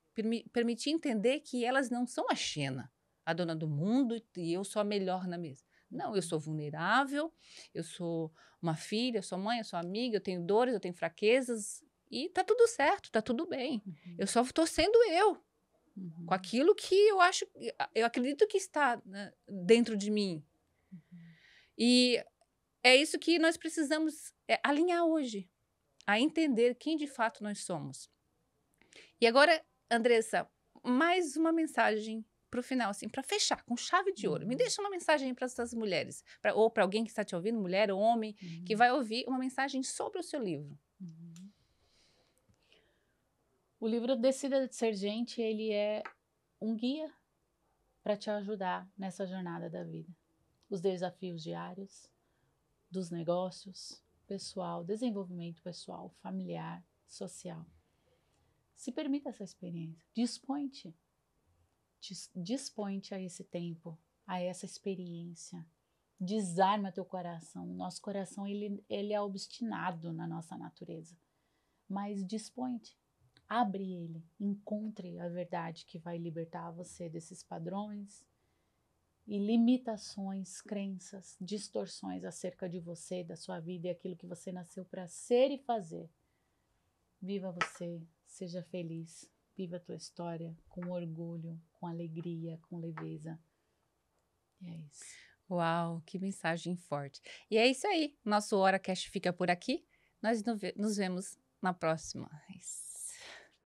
entender que elas não são a Xena, a dona do mundo, e eu sou a melhor na mesa. Não, eu sou vulnerável, eu sou uma filha, eu sou mãe, eu sou amiga, eu tenho dores, eu tenho fraquezas, e tá tudo certo, tá tudo bem. Eu só estou sendo eu, com aquilo que eu acredito que está, né, dentro de mim. E é isso que nós precisamos alinhar hoje, a entender quem de fato nós somos. E agora, Andressa, mais uma mensagem para o final, assim, para fechar com chave de ouro. Me deixa uma mensagem para essas mulheres, ou para alguém que está te ouvindo, mulher ou homem, que vai ouvir uma mensagem sobre o seu livro.
O livro Decida Ser Gente, ele é um guia para te ajudar nessa jornada da vida. Os desafios diários, dos negócios, pessoal, desenvolvimento pessoal, familiar, social. Se permita essa experiência. Dispõe-te a esse tempo, a essa experiência. Desarma teu coração. O nosso coração, ele é obstinado na nossa natureza. Mas dispõe-te. Abre ele, encontre a verdade que vai libertar você desses padrões e limitações, crenças, distorções acerca de você, da sua vida e aquilo que você nasceu para ser e fazer. Viva você, seja feliz, viva a tua história com orgulho, com alegria, com leveza. E é isso.
Uau, que mensagem forte. E é isso aí, nosso HoraCast fica por aqui. Nós nos vemos na próxima.